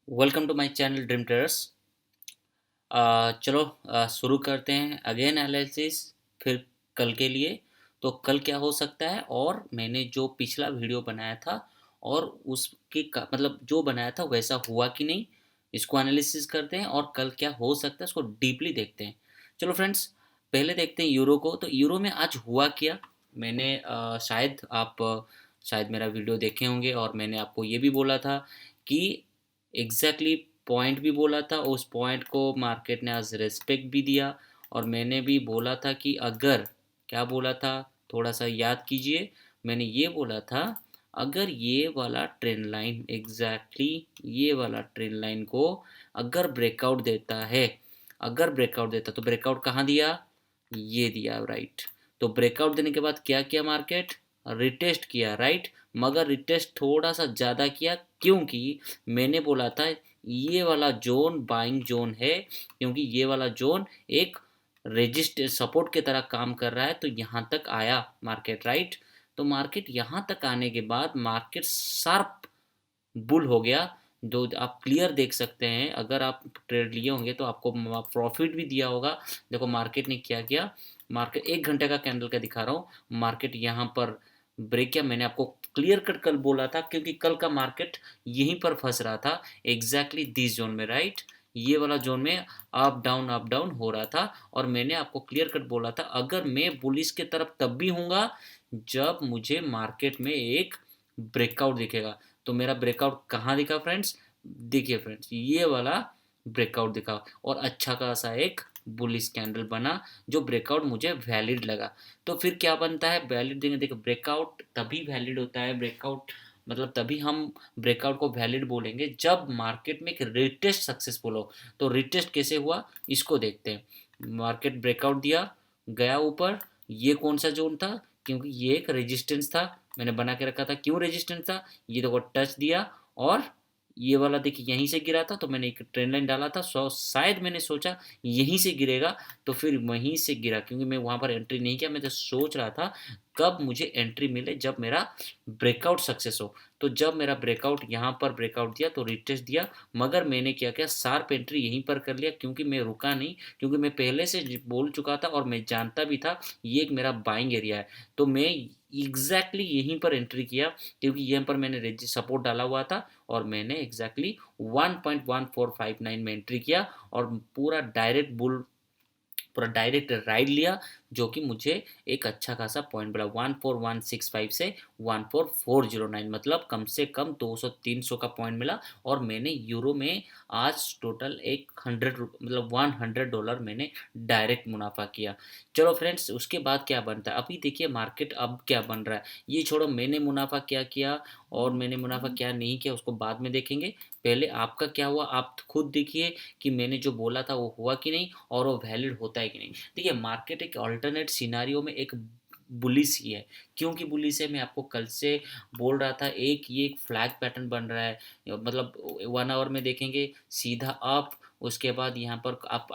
Welcome to my channel dream traders. चलो शुरू करते हैं अगेन एनालिसिस। फिर कल के लिए तो कल क्या हो सकता है, और मैंने जो पिछला वीडियो बनाया था और उसके मतलब जो बनाया था वैसा हुआ कि नहीं, इसको एनालिसिस करते हैं और कल क्या हो सकता है उसको डीपली देखते हैं। चलो फ्रेंड्स, पहले देखते हैं यूरो को। तो यूरो में आज हुआ क्या। मैंने शायद आप शायद मेरा वीडियो देखे होंगे और मैंने आपको ये भी बोला था कि एग्जैक्टली पॉइंट भी बोला था, उस पॉइंट को मार्केट ने आज रिस्पेक्ट भी दिया। और मैंने भी बोला था कि अगर, क्या बोला था, थोड़ा सा याद कीजिए। मैंने ये बोला था, अगर ये वाला ट्रेंड लाइन एग्जैक्टली ये वाला ट्रेंड लाइन को अगर ब्रेकआउट देता है, अगर ब्रेकआउट देता तो ब्रेकआउट कहाँ दिया, ये दिया, राइट। तो ब्रेकआउट देने के बाद क्या किया मार्केट, रिटेस्ट किया, राइट। मगर रिटेस्ट थोड़ा सा ज़्यादा किया, क्योंकि मैंने बोला था ये वाला जोन बाइंग जोन है, क्योंकि ये वाला जोन एक रेजिस्ट सपोर्ट की तरह काम कर रहा है। तो यहाँ तक आया मार्केट, राइट। तो मार्केट यहाँ तक आने के बाद मार्केट शार्प बुल हो गया। जो आप क्लियर देख सकते हैं, अगर आप ट्रेड लिए होंगे तो आपको प्रॉफिट भी दिया होगा। देखो मार्केट ने क्या किया, मार्केट 1 घंटे का कैंडल का दिखा रहा हूँ, मार्केट यहाँ पर ब्रेक किया। मैंने आपको क्लियर कट कल बोला था, क्योंकि कल का मार्केट यहीं पर फंस रहा था, एग्जैक्टली दिस जोन में, राइट। ये वाला जोन में अप डाउन हो रहा था। और मैंने आपको क्लियर कट बोला था, अगर मैं बुलिश के तरफ तब भी हूँगा जब मुझे मार्केट में एक ब्रेकआउट दिखेगा। तो मेरा ब्रेकआउट कहाँ दिखा फ्रेंड्स, देखिए फ्रेंड्स, ये वाला ब्रेकआउट दिखा और अच्छा खासा एक बुलिश कैंडल बना, जो ब्रेकआउट मुझे वैलिड लगा। तो फिर क्या बनता है, वैलिड देंगे। देखो ब्रेकआउट तभी वैलिड होता है, ब्रेकआउट मतलब तभी हम ब्रेकआउट को वैलिड बोलेंगे जब मार्केट में एक रिटेस्ट सक्सेसफुल हो। तो रिटेस्ट कैसे हुआ, इसको देखते हैं। मार्केट ब्रेकआउट दिया, गया ऊपर, ये कौन सा जोन था, क्योंकि ये एक रेजिस्टेंस था, मैंने बना के रखा था। क्यों रेजिस्टेंस था, ये देखो टच दिया और ये वाला देखिए यहीं से गिरा था, तो मैंने एक ट्रेंड लाइन डाला था, शायद मैंने सोचा यहीं से गिरेगा, तो फिर वहीं से गिरा। क्योंकि मैं वहां पर एंट्री नहीं किया, मैं तो सोच रहा था कब मुझे एंट्री मिले, जब मेरा ब्रेकआउट सक्सेस हो। तो जब मेरा ब्रेकआउट यहाँ पर ब्रेकआउट दिया तो रिटेस्ट दिया, मगर मैंने क्या किया, शार्प एंट्री यहीं पर कर लिया, क्योंकि मैं रुका नहीं, क्योंकि मैं पहले से बोल चुका था और मैं जानता भी था ये एक मेरा बाइंग एरिया है। तो मैं यहीं पर एंट्री किया, क्योंकि यहाँ पर मैंने सपोर्ट डाला हुआ था और मैंने एग्जैक्टली 1.1459 में एंट्री किया और पूरा डायरेक्ट राइड लिया, जो कि मुझे एक अच्छा खासा पॉइंट मिला 14165 से 14409, मतलब कम से कम 200-300 का पॉइंट मिला। और मैंने यूरो में आज टोटल एक 100 मैंने डायरेक्ट मुनाफा किया। चलो फ्रेंड्स, उसके बाद क्या बनता है, अभी देखिए मार्केट अब क्या बन रहा है। ये छोड़ो मैंने मुनाफा क्या किया और मैंने मुनाफा क्या नहीं किया, उसको बाद में देखेंगे। पहले आपका क्या हुआ, आप खुद देखिए कि मैंने जो बोला था वो हुआ कि नहीं, और वो वैलिड होता है कि नहीं। देखिए मार्केट एक अल्टरनेट सिनारियो में एक बुलिश ही है। क्योंकि बुलिश है, मैं आपको कल से बोल रहा था, ये एक फ्लैग पैटर्न बन रहा है। मतलब 1 आवर में देखेंगे सीधा अप, उसके बाद यहाँ पर आप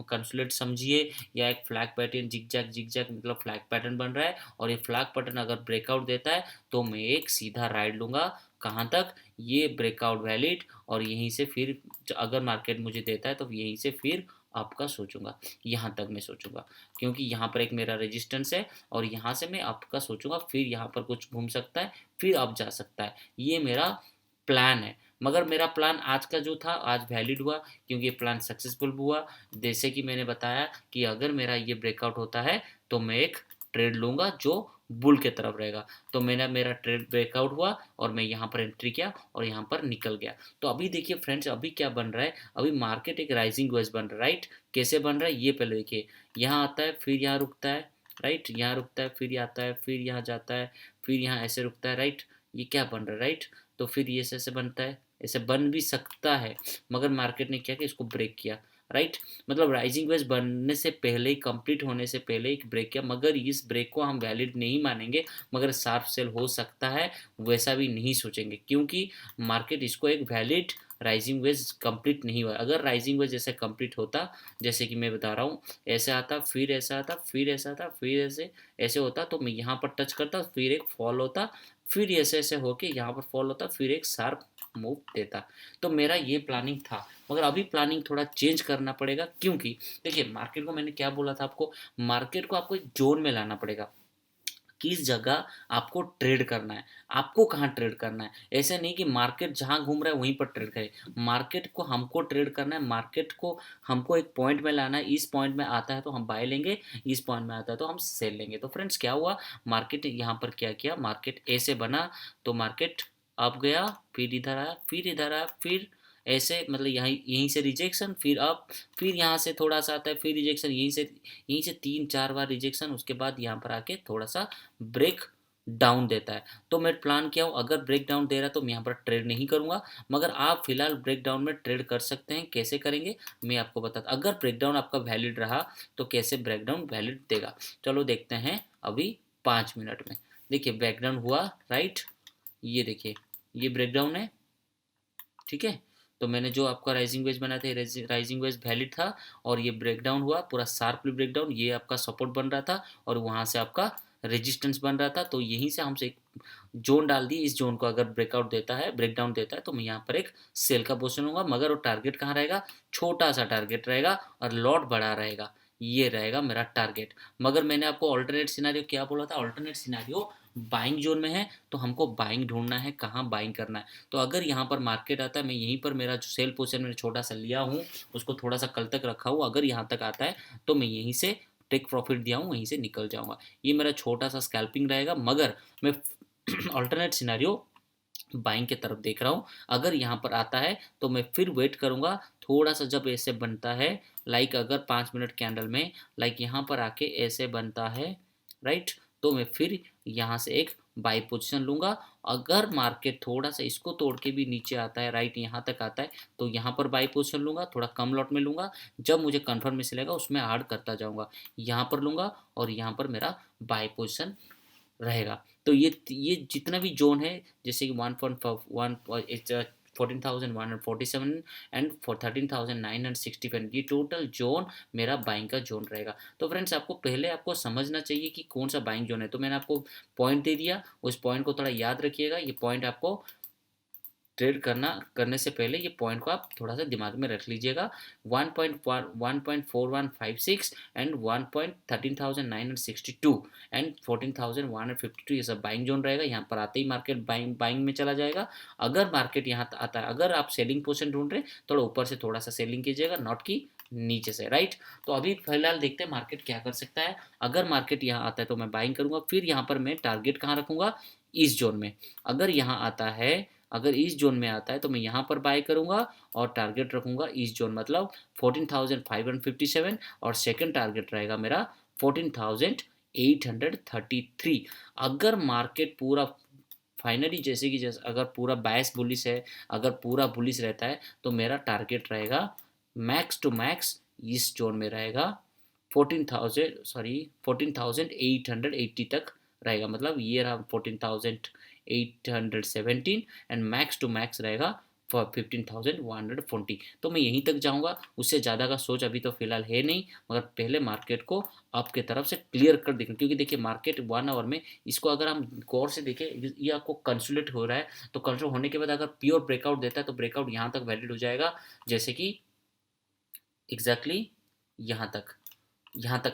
कंसुलेट समझिए, या एक फ्लैग पैटर्न जिगजैग जिगजैग मतलब फ्लैग पैटर्न बन रहा है। और ये फ्लैग पैटर्न अगर ब्रेकआउट देता है तो मैं एक सीधा राइड लूँगा, कहाँ तक, ये ब्रेकआउट वैलिड, और यहीं से फिर अगर मार्केट मुझे देता है तो यहीं से फिर आपका सोचूंगा, यहाँ तक मैं सोचूंगा, क्योंकि यहाँ पर एक मेरा रेजिस्टेंस है और यहाँ से मैं आपका सोचूंगा, फिर यहाँ पर कुछ घूम सकता है, फिर आप जा सकता है। ये मेरा प्लान है। मगर मेरा प्लान आज का जो था आज वैलिड हुआ, क्योंकि ये प्लान सक्सेसफुल हुआ। जैसे कि मैंने बताया कि अगर मेरा ये ब्रेकआउट होता है तो मैं एक ट्रेड लूँगा जो बुल के तरफ रहेगा। तो मैंने मेरा ट्रेड ब्रेकआउट हुआ और मैं यहाँ पर एंट्री किया और यहाँ पर निकल गया। तो अभी देखिए फ्रेंड्स, अभी क्या बन रहा है, अभी मार्केट एक राइजिंग वेज बन रहा है, राइट। कैसे बन रहा है ये पहले देखिए, यहाँ आता है फिर यहाँ रुकता है, राइट, यहाँ रुकता है फिर आता है, फिर यहाँ जाता है, फिर यहाँ ऐसे रुकता है, राइट। ये क्या बन रहा है, राइट। तो फिर ये ऐसे बनता है, ऐसे बन भी सकता है, मगर मार्केट ने क्या किया, इसको ब्रेक किया, राइट। मतलब राइजिंग वेज बनने से पहले ही, कंप्लीट होने से पहले एक ब्रेक किया, मगर इस ब्रेक को हम वैलिड नहीं मानेंगे। मगर शार्प सेल हो सकता है, वैसा भी नहीं सोचेंगे, क्योंकि मार्केट इसको एक वैलिड राइजिंग वेज कंप्लीट नहीं हुआ। अगर राइजिंग वेज जैसे कंप्लीट होता, जैसे कि मैं बता रहा हूँ, ऐसे आता फिर ऐसा आता फिर ऐसा आता फिर ऐसे ऐसे होता, तो मैं यहाँ पर टच करता, फिर एक फॉल होता, फिर ऐसे ऐसे होके यहाँ पर फॉल होता, फिर एक शार्प मूव देता। तो मेरा ये प्लानिंग था, मगर अभी प्लानिंग थोड़ा चेंज करना पड़ेगा, क्योंकि देखिए मार्केट को मैंने क्या बोला था आपको, मार्केट को आपको एक जोन में लाना पड़ेगा, किस जगह आपको ट्रेड करना है, आपको कहाँ ट्रेड करना है। ऐसे नहीं कि मार्केट जहाँ घूम रहा है वहीं पर ट्रेड करें, मार्केट को हमको ट्रेड करना है, मार्केट को हमको एक पॉइंट में लाना है, इस पॉइंट में आता है तो हम बाय लेंगे, इस पॉइंट में आता है तो हम सेल लेंगे। तो फ्रेंड्स क्या हुआ, मार्केट यहाँ पर क्या किया, मार्केट ऐसे बना, तो मार्केट अप गया, फिर इधर आया, फिर इधर आया, फिर ऐसे मतलब यहाँ यहीं से रिजेक्शन, फिर अप, फिर यहाँ से थोड़ा सा आता है, फिर रिजेक्शन, यहीं से 3-4 बार रिजेक्शन, उसके बाद यहाँ पर आके थोड़ा सा ब्रेक डाउन देता है। तो मैं प्लान किया हूँ, अगर ब्रेक डाउन दे रहा है तो मैं यहाँ पर ट्रेड नहीं करूँगा, मगर आप फिलहाल ब्रेक डाउन में ट्रेड कर सकते हैं। कैसे करेंगे मैं आपको बताता, अगर ब्रेक डाउन आपका वैलिड रहा तो कैसे ब्रेक डाउन वैलिड देगा, चलो देखते हैं अभी 5 मिनट में। देखिए ब्रेक डाउन हुआ, राइट, ये देखिए ये ब्रेक डाउन है, ठीक है। तो मैंने जो आपका राइजिंग वेज बनाया था, राइजिंग वेज वैलिड था, और ये ब्रेक डाउन हुआ पूरा शार्पली ब्रेक डाउन, ये आपका सपोर्ट बन रहा था और वहाँ से आपका रेजिस्टेंस बन रहा था। तो यहीं से हमसे एक जोन डाल दी, इस जोन को अगर ब्रेकआउट देता है, ब्रेक डाउन देता है, तो मैं यहाँ पर एक सेल का पोजिशन लूँगा, मगर वो टारगेट कहाँ रहेगा, छोटा सा टारगेट रहेगा और लॉट बड़ा रहेगा, ये रहेगा मेरा टारगेट। मगर मैंने आपको ऑल्टरनेट सिनारियो क्या बोला था, ऑल्टरनेट सिनारियो बाइंग जोन में है तो हमको बाइंग ढूंढना है, कहाँ बाइंग करना है। तो अगर यहाँ पर मार्केट आता है, मैं यहीं पर मेरा जो सेल पोजीशन मैंने छोटा सा लिया हूँ उसको थोड़ा सा कल तक रखा हूँ, अगर यहाँ तक आता है तो मैं यहीं से टेक प्रॉफिट दिया हूँ, वहीं से निकल जाऊँगा। ये मेरा छोटा सा स्कैल्पिंग रहेगा, मगर मैं अल्टरनेट सिनेरियो बाइंग के तरफ देख रहा हूँ। अगर यहाँ पर आता है तो मैं फिर वेट करूँगा थोड़ा सा, जब ऐसे बनता है, लाइक अगर 5 मिनट कैंडल में लाइक यहाँ पर आके ऐसे बनता है, राइट, तो मैं फिर यहाँ से एक बाई पोजीशन लूँगा। अगर मार्केट थोड़ा सा इसको तोड़ के भी नीचे आता है, राइट, यहाँ तक आता है, तो यहाँ पर बाई पोजीशन लूँगा, थोड़ा कम लॉट में लूँगा, जब मुझे कन्फर्मेशन लेगा उसमें ऐड करता जाऊँगा, यहाँ पर लूँगा और यहाँ पर मेरा बाई पोजीशन रहेगा। तो ये जितना भी जोन है, जैसे कि 1.1 14,147 एंड फॉर 13,965, ये टोटल जोन मेरा बाइंग का जोन रहेगा। तो फ्रेंड्स आपको पहले आपको समझना चाहिए कि कौन सा बाइंग जोन है। तो मैंने आपको पॉइंट दे दिया, उस पॉइंट को थोड़ा याद रखिएगा, ये पॉइंट आपको ट्रेड करने से पहले ये पॉइंट को आप थोड़ा सा दिमाग में रख लीजिएगा। 1.4156 एंड 1.13,962 एंड 14,152, ये सब बाइंग जोन रहेगा। यहाँ पर आते ही मार्केट बाइंग में चला जाएगा। अगर मार्केट यहाँ आता है, अगर आप सेलिंग पोजीशन ढूंढ रहे हैं, थोड़ा ऊपर से थोड़ा सा सेलिंग कीजिएगा, नॉट की नीचे से, राइट। तो अभी फिलहाल देखते हैं मार्केट क्या कर सकता है। अगर मार्केट यहाँ आता है तो मैं बाइंग करूंगा, फिर यहाँ पर मैं टारगेट कहाँ रखूंगा, इस जोन में। अगर यहाँ आता है, अगर इस जोन में आता है तो मैं यहाँ पर बाय करूंगा और टारगेट रखूंगा इस जोन, मतलब 14,557, और सेकंड टारगेट रहेगा मेरा 14,833। अगर मार्केट पूरा फाइनली जैसे अगर पूरा बायस बुलिश है, अगर पूरा बुलिश रहता है, तो मेरा टारगेट रहेगा मैक्स टू मैक्स इस जोन में रहेगा 14,880 तक रहेगा, मतलब ये रहा 14,817, एंड मैक्स टू मैक्स रहेगा फॉर 15,140। तो मैं यहीं तक जाऊंगा, उससे ज़्यादा का सोच अभी तो फिलहाल है नहीं, मगर पहले मार्केट को अप की तरफ से क्लियर कर देखें, क्योंकि देखिए मार्केट 1 आवर में, इसको अगर हम गौर से देखें, ये आपको कंसोलिडेट हो रहा है, तो कंसोलिडेट होने के बाद अगर प्योर ब्रेकआउट देता है तो ब्रेकआउट यहाँ तक वैलिड हो जाएगा, जैसे कि एग्जैक्टली यहाँ तक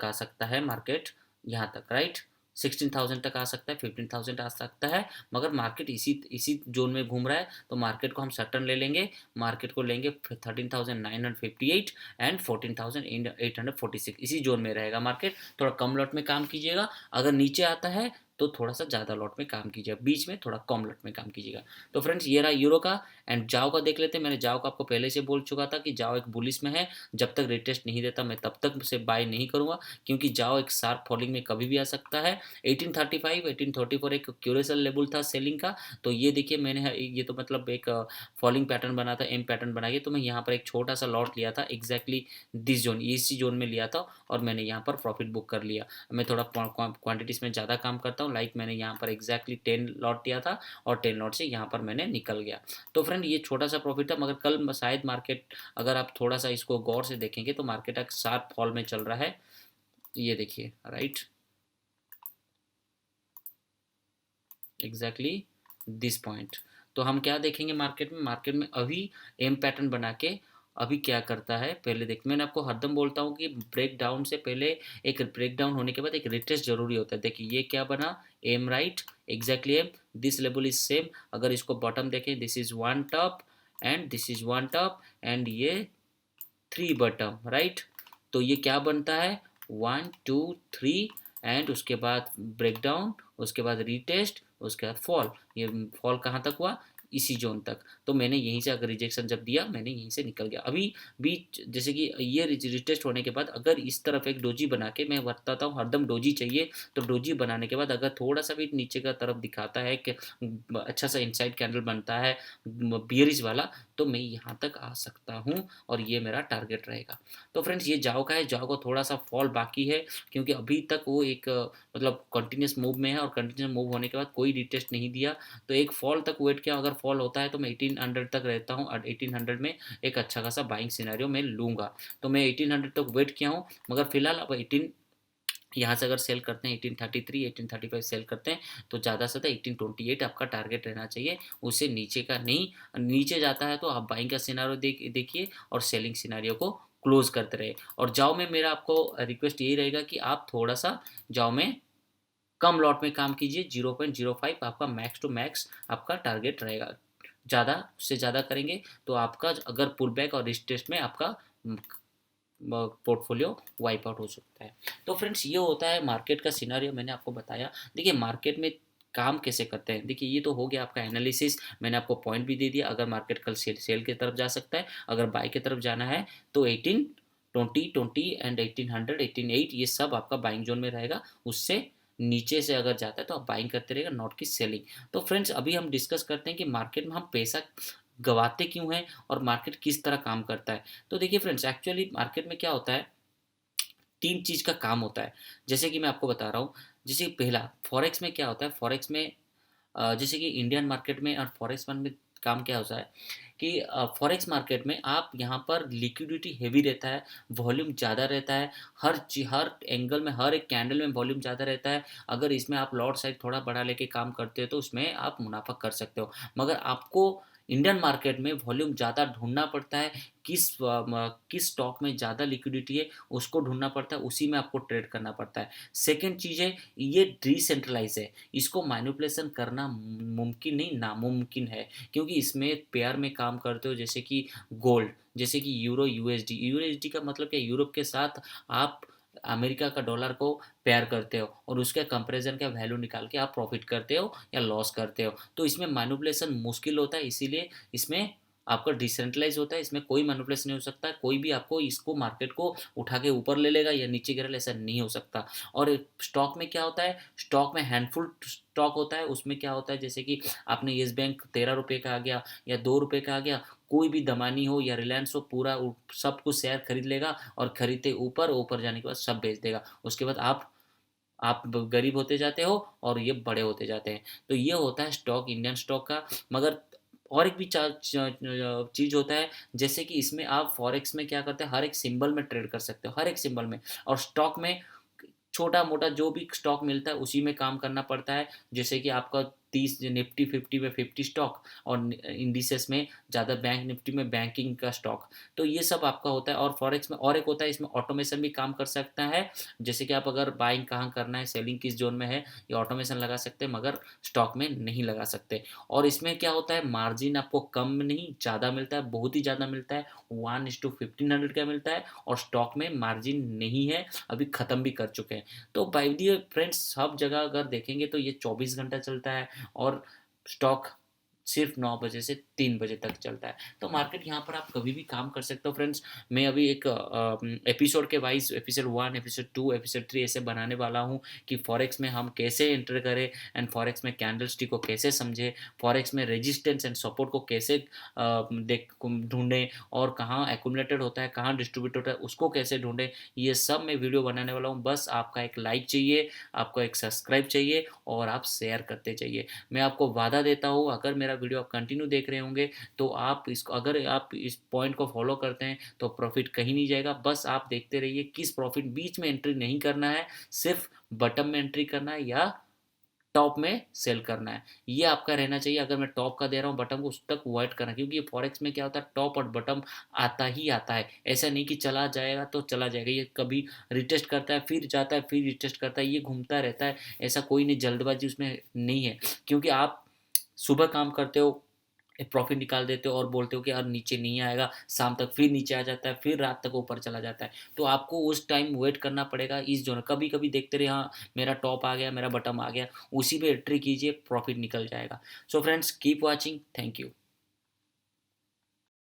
आ सकता है मार्केट, यहाँ तक, राइट, 16,000 तक आ सकता है, 15,000 आ सकता है। मगर मार्केट इसी इसी जोन में घूम रहा है, तो मार्केट को हम सटन ले लेंगे, मार्केट को लेंगे 13,958 एंड 14,846, इसी जोन में रहेगा मार्केट। थोड़ा कम लॉट में काम कीजिएगा, अगर नीचे आता है तो थोड़ा सा ज़्यादा लॉट में काम कीजिएगा, बीच में थोड़ा कम लॉट में काम कीजिएगा। तो फ्रेंड्स ये रहा यूरो का। एंड जाओ का देख लेते हैं। मैंने जाओ का आपको पहले से बोल चुका था कि जाओ एक बुलिस में है, जब तक रिटेस्ट नहीं देता मैं तब तक से बाय नहीं करूँगा, क्योंकि जाओ एक शार्प फॉलिंग में कभी भी आ सकता है। 1835 1834 एक क्यूरेसल लेवल था सेलिंग का। तो ये देखिए मैंने ये तो मतलब एक फॉलिंग पैटर्न बना था, एम पैटर्न बनाइए, तो मैं यहाँ पर एक छोटा सा लॉट लिया था एग्जैक्टली दिस जोन, इसी जोन में लिया था, और मैंने यहाँ पर प्रॉफिट बुक कर लिया। मैं थोड़ा क्वांटिटीज में ज़्यादा काम करता हूँ, लाइक मैंने यहाँ पर एग्जैक्टली 10 लॉट लिया था और 10 लॉट से यहाँ पर मैंने निकल गया। तो फ्रेंड ये छोटा सा प्रॉफिट था, मगर कल शायद मार्केट, अगर आप थोड़ा सा इसको गौर से देखेंगे तो मार्केट एक शार्प फॉल में चल रहा है, ये देखिए, राइट, एग्जैक्टली दिस पॉइंट। तो हम क्या देखेंगे मार्केट में अभी एम पैटर्न बना के अभी क्या करता है पहले देख, मैंने आपको हरदम बोलता हूँ कि ब्रेक डाउन से पहले, एक ब्रेक डाउन होने के बाद एक रिटेस्ट जरूरी होता है। देखिए ये क्या बना, M right, exactly M, this level is same. अगर इसको बॉटम देखें, this is one top and this is one top and ये थ्री बॉटम, राइट। तो ये क्या बनता है, वन टू थ्री, एंड उसके बाद ब्रेक डाउन, उसके बाद रीटेस्ट, उसके बाद फॉल। ये फॉल कहाँ तक हुआ, इसी जोन तक। तो मैंने यहीं से अगर रिजेक्शन जब दिया, मैंने यहीं से निकल गया। अभी भी जैसे कि ये रिटेस्ट होने के बाद अगर इस तरफ एक डोजी बना के, मैं बताता हूँ हरदम डोजी चाहिए, तो डोजी बनाने के बाद अगर थोड़ा सा भी नीचे का तरफ दिखाता है कि अच्छा सा इनसाइड कैंडल बनता है बियरिश वाला, तो मैं यहाँ तक आ सकता हूँ और ये मेरा टारगेट रहेगा। तो फ्रेंड्स ये जाओ का है, जाओ का थोड़ा सा फॉल बाकी है, क्योंकि अभी तक वो एक मतलब कंटिन्यूस मूव में है, और कंटिन्यूस मूव होने के बाद कोई रिटेस्ट नहीं दिया। तो एक फॉल तक वेट किया, अगर फॉल होता है तो मैं 1800 तक रहता हूँ, और 1800 में एक अच्छा खासा बाइंग सिनेरियो मैं लूँगा। तो मैं 1800 तक वेट किया हूँ, मगर फिलहाल अब 18 यहाँ से अगर सेल करते हैं 1833 1835 सेल करते हैं, तो ज़्यादा से ज़्यादा 1828 आपका टारगेट रहना चाहिए, उससे नीचे का नहीं। नीचे जाता है तो आप बाइंग का सिनारियो देखिए और सेलिंग सिनारियो को क्लोज करते रहे। और जाओ में मेरा आपको रिक्वेस्ट यही रहेगा कि आप थोड़ा सा जाओ में कम लॉट में काम कीजिए, 0.05 आपका मैक्स टू मैक्स आपका टारगेट रहेगा। ज़्यादा उससे ज़्यादा करेंगे तो आपका अगर पुल बैक और रिटेस्ट में आपका पोर्टफोलियो वाइप आउट हो सकता है। तो फ्रेंड्स ये होता है मार्केट का सिनारियो, मैंने आपको बताया। देखिए मार्केट में काम कैसे करते हैं, देखिए ये तो हो गया आपका एनालिसिस, मैंने आपको पॉइंट भी दे दिया। अगर मार्केट कल सेल की तरफ जा सकता है, अगर बाई की तरफ जाना है तो 18 20 एंड 1800 18 8 ये सब आपका बाइंग जोन में रहेगा। उससे नीचे से अगर जाता है तो आप बाइंग करते रहेगा, नॉट की सेलिंग। तो फ्रेंड्स अभी हम डिस्कस करते हैं कि मार्केट में हम पैसा गवाते क्यों हैं और मार्केट किस तरह काम करता है। तो देखिए फ्रेंड्स एक्चुअली मार्केट में क्या होता है, तीन चीज़ का काम होता है, जैसे कि मैं आपको बता रहा हूँ। जैसे पहला फॉरेक्स में क्या होता है, फॉरेक्स में जैसे कि इंडियन मार्केट में और फॉरेक्स फंड में काम क्या होता है कि फॉरेक्स मार्केट में आप यहाँ पर लिक्विडिटी हेवी रहता है, वॉल्यूम ज़्यादा रहता है, हर एंगल में हर एक कैंडल में वॉल्यूम ज़्यादा रहता है। अगर इसमें आप लॉट साइज थोड़ा बढ़ा लेके काम करते हो तो उसमें आप मुनाफा कर सकते हो, मगर आपको इंडियन मार्केट में वॉल्यूम ज़्यादा ढूंढना पड़ता है। किस स्टॉक में ज़्यादा लिक्विडिटी है उसको ढूंढना पड़ता है, उसी में आपको ट्रेड करना पड़ता है। सेकेंड चीज़ है, ये डिसेंट्रलाइज है, इसको मैनिपुलेशन करना मुमकिन नहीं नामुमकिन है, क्योंकि इसमें पेयर में काम करते हो, जैसे कि गोल्ड, जैसे कि यूरोएसडी का मतलब क्या, यूरोप के साथ आप अमेरिका का डॉलर को पेयर करते हो और उसके कंपैरिजन का वैल्यू निकाल के आप प्रॉफिट करते हो या लॉस करते हो। तो इसमें मैनिपुलेशन मुश्किल होता है, इसीलिए इसमें आपका डिसेंट्रलाइज होता है, इसमें कोई मैनिपुलेशन नहीं हो सकता, कोई भी आपको इसको मार्केट को उठा के ऊपर ले लेगा या नीचे गिरा, ऐसा नहीं हो सकता। और स्टॉक में क्या होता है, स्टॉक में हैंडफुल स्टॉक होता है, उसमें क्या होता है जैसे कि आपने येस बैंक 13 रुपये का आ गया या 2 रुपये का आ गया, कोई भी दमानी हो या रिलायंस हो, पूरा सब कुछ शेयर खरीद लेगा और खरीदते ऊपर, ऊपर जाने के बाद सब बेच देगा। उसके बाद आप गरीब होते जाते हो और ये बड़े होते जाते हैं। तो ये होता है स्टॉक, इंडियन स्टॉक का। मगर और एक भी चीज़ होता है, जैसे कि इसमें आप फॉरेक्स में क्या करते हैं, हर एक सिंबल में ट्रेड कर सकते हो, हर एक सिंबल में। और स्टॉक में छोटा मोटा जो भी स्टॉक मिलता है उसी में काम करना पड़ता है, जैसे कि आपका 30 निफ्टी 50 में 50 स्टॉक, और इंडिसेस में ज़्यादा बैंक निफ्टी में बैंकिंग का स्टॉक। तो ये सब आपका होता है। और फॉरेक्स में और एक होता है, इसमें ऑटोमेशन भी काम कर सकता है, जैसे कि आप अगर बाइंग कहाँ करना है, सेलिंग किस जोन में है, ये ऑटोमेशन लगा सकते हैं, मगर स्टॉक में नहीं लगा सकते। और इसमें क्या होता है, मार्जिन आपको कम नहीं ज़्यादा मिलता है, बहुत ही ज़्यादा मिलता है, 1:1500 का मिलता है। और स्टॉक में मार्जिन नहीं है, अभी ख़त्म भी कर चुके हैं। तो बाय द फ्रेंड्स सब जगह अगर देखेंगे तो ये 24 घंटा चलता है, और स्टॉक सिर्फ 9 बजे से 3 बजे तक चलता है। तो मार्केट यहाँ पर आप कभी भी काम कर सकते हो फ्रेंड्स। मैं अभी एक एपिसोड के वाइज एपिसोड 1 एपिसोड 2 एपिसोड 3 ऐसे बनाने वाला हूँ कि फॉरेक्स में हम कैसे एंटर करें, एंड फॉरेक्स में कैंडल स्टिक को कैसे समझे, फॉरेक्स में रेजिस्टेंस एंड सपोर्ट को कैसे देख ढूंढें, और कहाँ एक्यूमुलेटेड होता है, कहाँ डिस्ट्रीब्यूट होता है, उसको कैसे ढूंढें। ये सब मैं वीडियो बनाने वाला हूँ, बस आपका एक लाइक चाहिए, आपको एक सब्सक्राइब चाहिए, और आप शेयर करते चाहिए। मैं आपको वादा देता हूँ, अगर मेरा वीडियो आप कंटिन्यू देख रहे होंगे तो आप इसको, अगर आप इस पॉइंट को फॉलो करते हैं तो प्रॉफिट कहीं नहीं जाएगा। बस आप देखते रहिए किस प्रॉफिट, बीच में एंट्री नहीं करना है, सिर्फ बटन में एंट्री करना है या टॉप में सेल करना है। ये आपका रहना चाहिए। अगर मैं टॉप का दे रहा हूँ बटन को, उस तक अवॉइड करना, क्योंकि ये फॉरेक्स में क्या होता है, टॉप और बटम आता ही आता है। ऐसा नहीं कि चला जाएगा तो चला जाएगा, ये कभी रिटेस्ट करता है फिर जाता है फिर रिटेस्ट करता है, ये घूमता रहता है। ऐसा कोई नहीं, जल्दबाजी उसमें नहीं है। क्योंकि आप सुबह काम करते हो, प्रॉफिट निकाल देते हो और बोलते हो कि यार नीचे नहीं आएगा, शाम तक फिर नीचे आ जाता है, फिर रात तक ऊपर चला जाता है। तो आपको उस टाइम वेट करना पड़ेगा इस जोन। कभी कभी देखते रहे, हाँ मेरा टॉप आ गया, मेरा बटम आ गया, उसी पे एंट्री कीजिए, प्रॉफिट निकल जाएगा। So friends, keep watching, thank you.